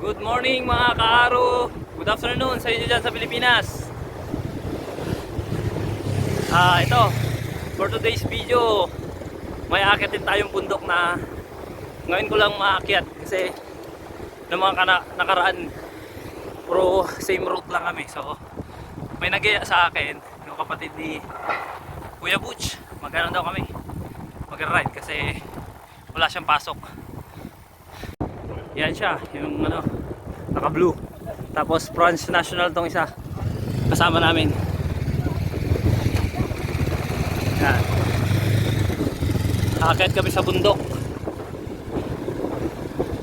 Good morning mga kaaro. Good afternoon sa inyo dyan sa Pilipinas. Ito, for today's video, may aakitin tayong bundok na ngayon ko lang maakyat kasi ng mga nakaraan puro same route lang kami. So may nag-iya sa akin, yung kapatid ni Kuya Butch, magano daw kami mag-ride kasi wala siyang pasok. Yan siya, yung naka blue. Tapos France National tong isa kasama namin. Yan, akit kami sa bundok.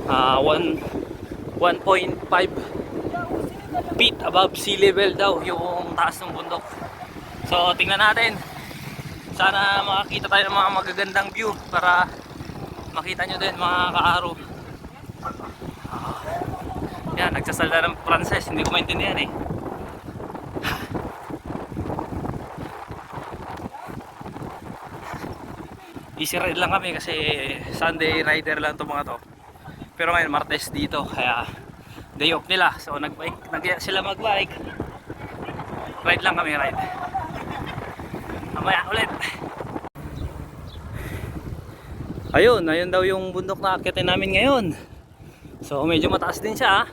1.5 feet above sea level daw yung taas ng bundok. So tingnan natin, sana makakita tayo ng mga magagandang view para makita nyo din mga kaaro. Yan, nagsasalita ng Pranses, hindi ko maintindihan eh. Easy ride lang kami kasi Sunday rider lang to mga to. Pero ngayon Martes dito, kaya day off nila. So sila magbike. Ride lang kami, ride. Mamaya ulit. Ayun daw yung bundok na akyatin namin ngayon. So medyo mataas din siya.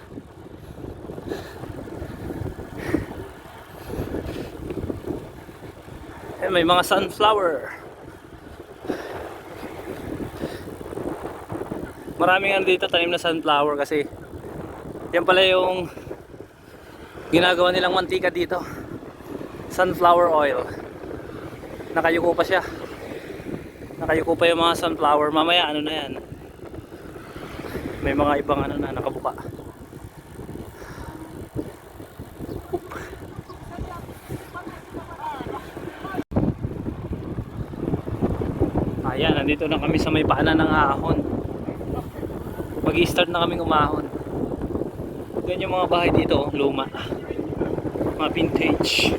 May mga sunflower. Maraming dito tanim na sunflower kasi yan pala yung ginagawa nilang mantika dito. Sunflower oil. Nakayuko pa siya. Nakayuko pa yung mga sunflower. Mamaya na yan. May mga ibang na nakabuka. Ayan, nandito na kami sa may paanan ng ahon. Mag-i-start na kaming umahon. Yan yung mga bahay dito, luma. Mga vintage.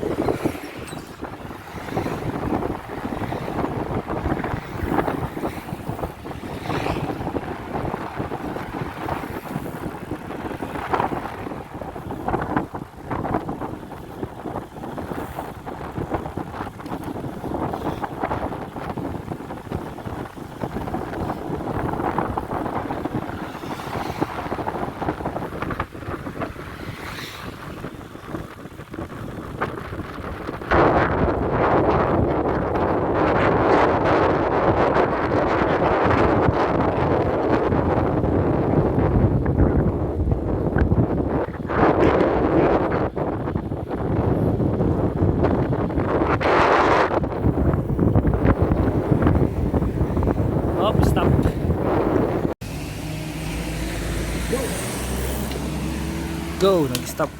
Stop. Go, nag-stop.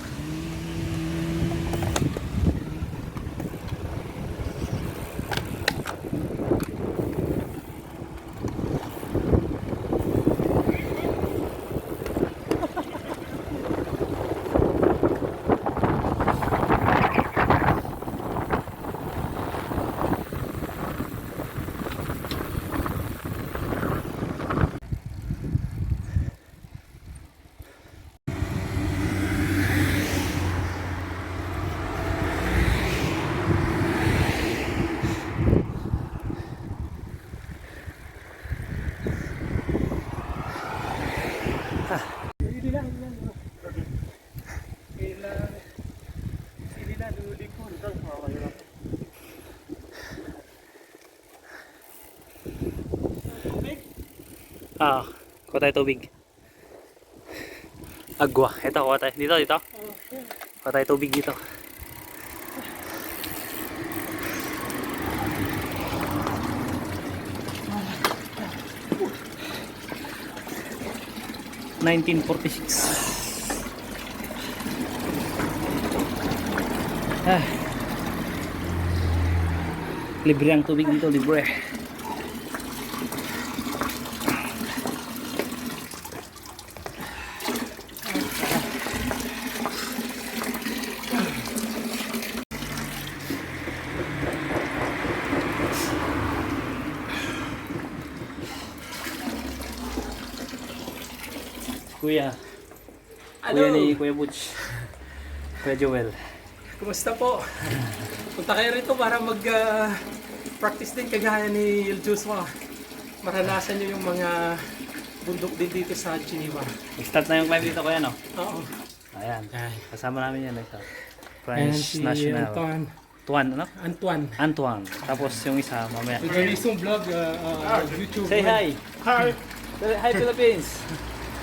Kuha tayo tubig. Agwa. Ito, kuha tayo. Dito. Kuha tayo tubig dito. Libre ang tubig dito, libre. Kuya, Kuya ni Kuya Butch. Kuya Joel. Kumusta po? Punta kayo rito para mag-practice din kagaya ni El Joshua. Maranasan nyo yung mga bundok din dito sa Geneva. Start na yung climb dito kuya no? Oo. Ayan. Kasama namin yan. Ayan French si National. Antoine. Tuan, ano? Antoine. Tapos yung isa mamaya. Journalism vlog, YouTube. Say hi. Hi. Hi Philippines.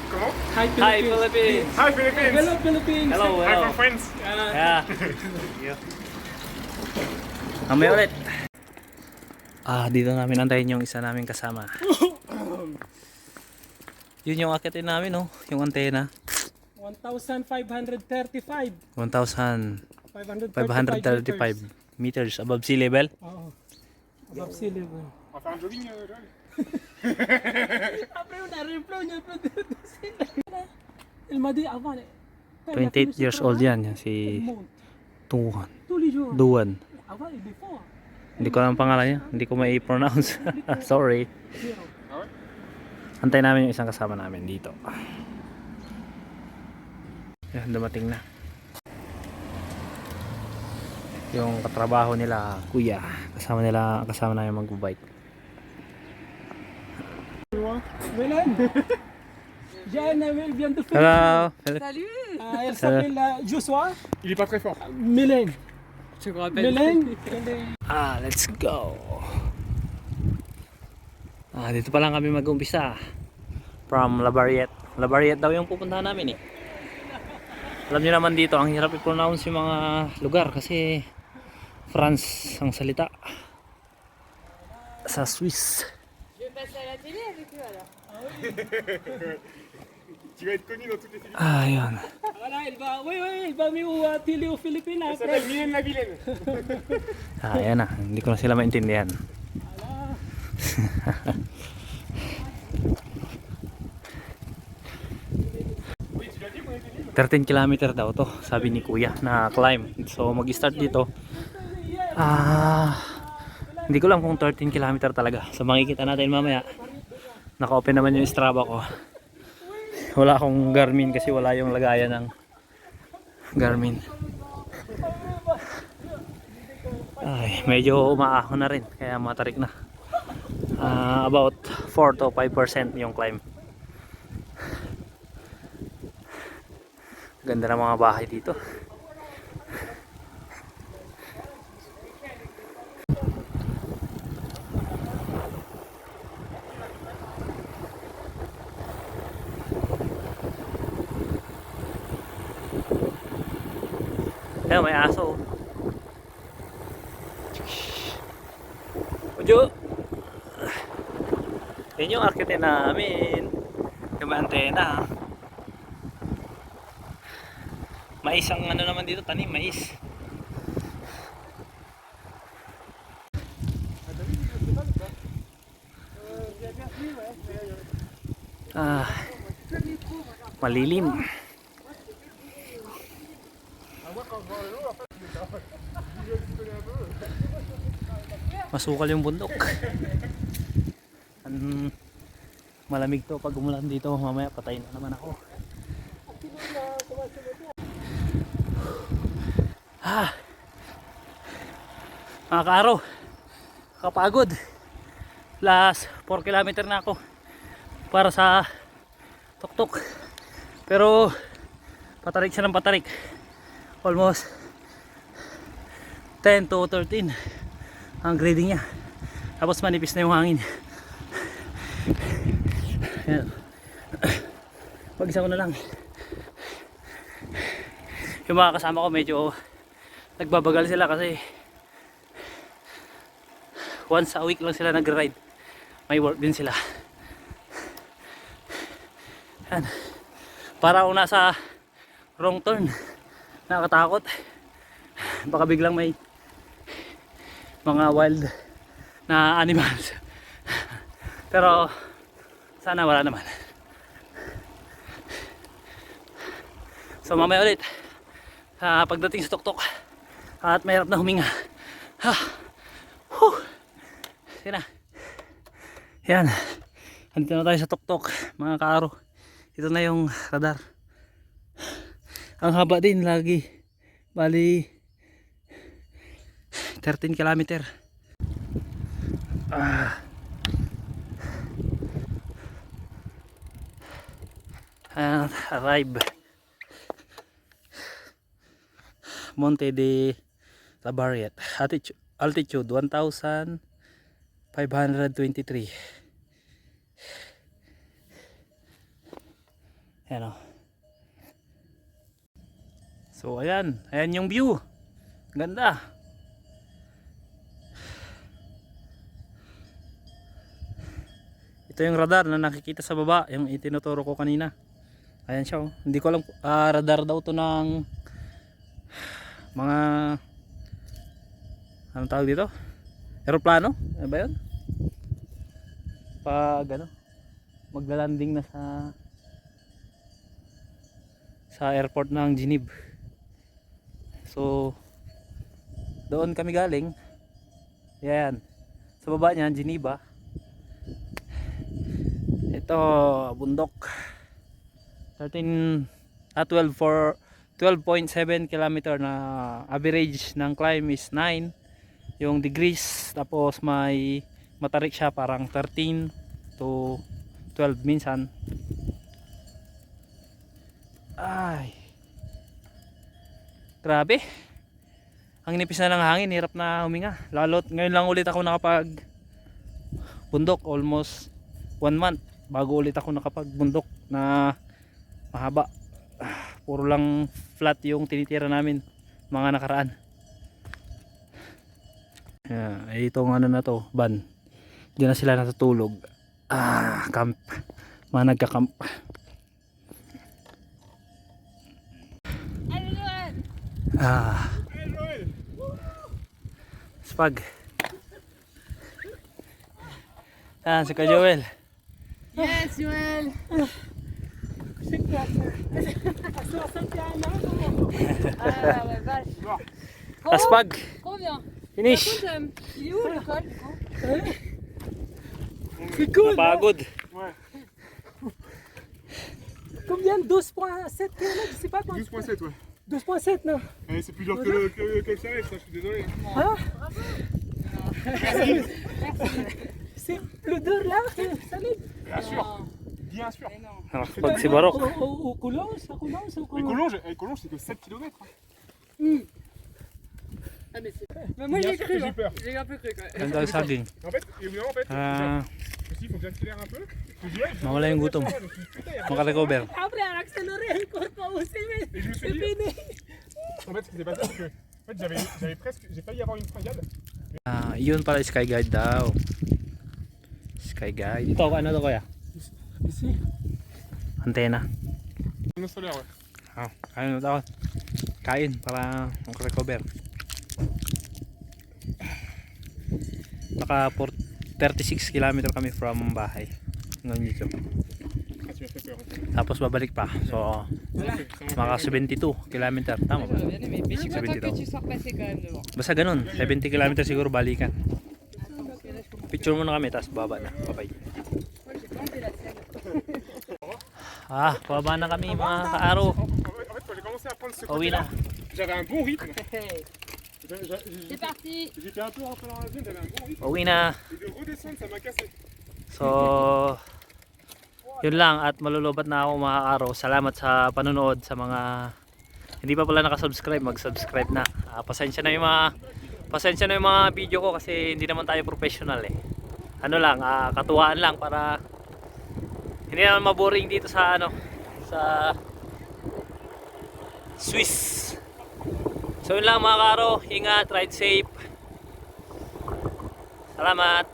Comment? Hi Hi Philippines. Philippines. Hi Philippines. Hello Philippines. Hello, Hi hello. from friends. Yeah. Mamaya ulit. Dito namin antayin yung isa naming kasama. Yun yung akitin namin, no? Yung antena. 1,535. 1,535 meters above sea level. Oo. Above sea level. On va faire un jogging là. Après on arrive là, on a pas de Il m'a dit avant. 28 years old yan si Tuan. Tous les jours. Duan. Avant et before. Hindi ko alam ang pangalan niya. Hindi ko mai-pronounce. Sorry. Zero. Antay namin yung isang kasama namin dito. Yan, dumating na. Yung katrabaho nila, kuya. Kasama namin mag-bike. Mélène. Jeanne, elle vient de faire. Hello. Salut. Elle s'appelle Joshua. Il est pas très fort. Mélène. Je me rappelle. Mélène. Let's go. Dito pa lang kami mag-umpisa. From La Barriette. La Barriette daw yung pupuntahan namin eh. Alam niyo naman dito, ang hirap i-pronounce yung mga lugar kasi France ang salita. Sa Swiss. Je vais passer à la télé avec eux alors. Tu vas être connu dans toutes les Philippines. Ayun. Voilà, il va mis au télé aux Philippines Ça après. s'appelle Mylène la Vilaine. Ayan na, hindi ko na sila maintindihan. Oui, tu l'as dit qu'on était libre. 13 kilometer daw to, sabi ni kuya, na climb. So mag-start dito. Hindi ko lang kung 13 kilometer talaga. So makikita natin mamaya. Naka-open naman yung Strava ko. Wala akong Garmin kasi wala yung lagayan ng Garmin. Ay, medyo umaahon na rin kaya matarik na. About 4 to 5% yung climb. Ganda ng mga bahay dito. Ayun, may aso. Ujo! Yan yung arkitin namin. Yung antena. Mais ang ano naman dito, tanim, mais. Malilim. Masukal yung bundok. Malamig to pag umulan dito, mamaya patay na naman ako. Mga kaaraw, kapagod. Last 4 kilometer na ako para sa tuktok, pero patarik siya ng patarik, almost 10 to 13 ang grading niya, tapos manipis na yung hangin. Yan. Mag-isa ko na lang. Yung mga kasama ko medyo nagbabagal sila kasi once a week lang sila nag-ride. May work din sila. Yan. Para ako nasa wrong turn. Nakakatakot. Baka biglang may mga wild na animals. Pero sana wala naman. So mamaya ulit pagdating sa tuktok at mahirap na huminga. Sige na. Yan. Andito na tayo sa tuktok mga kaaro. Ito na yung radar. Ang haba din lagi. Bali 13 kilometer. And arrive Monte de la Barriet. Altitude 1,523. Ayan o. So ayan yung view. Ganda. Ito yung radar na nakikita sa baba, yung itinuturo ko kanina. Ayan siya oh. Hindi ko alam, radar daw to ng mga anong tawag dito? Aeroplano? Ano ba yun? Pag ano, maglalanding na sa airport ng Geneva. So doon kami galing. Yan. Sa baba niyan, Geneva. Ito, bundok. 12.7 kilometer na average ng climb is 9 yung degrees, tapos may matarik siya parang 13 to 12 minsan. Ay, grabe, ang nipis na ng hangin, hirap na huminga. Lalo't ngayon lang ulit ako nakapag bundok, almost 1 month bago ulit ako nakapag bundok na mahaba. Puro lang flat yung tinitira namin mga nakaraan. Itong ano na to, van, diyan na sila natutulog. Camp, mga nagka-camp. Spag. Si Ka Joel. Yes, Joël. Ah ouais, vache. Spag. Combien? Finish. Il est où le col du coup? C'est cool. Napagod. Ouais. Combien? 12.7 km, je sais pas quoi. 12.7, ouais. 12.7, non? Eh, c'est plus dur que le Chalet, ça, je suis désolé. Hein? C'est plus dur là que Salib. Bien sûr. Bien sûr. Spag si Barok. Au Coulonges, à Coulonges, au Mais Coulonges. Collonges, c'est que 7 km. Ah mais c'est... Mais moi j'ai Bien sûr cru, que j'ai peur. j'ai un peu cru quand même. Ganda yung saging. En fait, et évidemment, en fait, Ah, je me suis dit, il faut que j'accélère un peu. Je me dis, ouais, je Mawala yung gutom. je me suis dit, putain, il y a Makarecover. Après, on a accéléré encore pas aussi, mais Et je me suis c'est dit, fini. en fait, ce qui s'est passé, c'est que en fait, j'avais presque, j'ai failli avoir une fringale. Yun pala Sky Guide daw. Sky Guide. Ito ano to kuya? Ici. Antena. Panneau solaire, ouais. Ano daw? Kain para makarecover. Naka 36 km kami from bahay. Ngayon dito. Ah, tu m'as fait peur. Tapos babalik pa. So, maka 72 km. Tama ba? J'aurais bien aimé, mais je suis content 72. que tu sois repassé quand même devant. Basta ganun. 70 km siguro balikan. Picture muna kami, tapos baba na. Bye-bye. Moi j'ai planté la selle. Baba na kami mga kaaro. En fait, quand j'ai commencé à prendre ce Pauwi na. côté-là, j'avais un bon rythme. C'est parti. J'étais un peu rentré dans la zone, j'avais un bon rythme. Pauwi na. Et de redescendre, ça m'a cassé. So, yun lang at malulubat na ako mga kaaro. Salamat sa panonood. Sa mga hindi pa pala nakasubscribe, mag-subscribe na. Pasensya na yung mga video ko kasi hindi naman tayo professional eh. Ano lang, katuwaan lang para hindi naman maboring dito sa sa Swiss. So yun lang mga karo, ingat, ride safe. Salamat.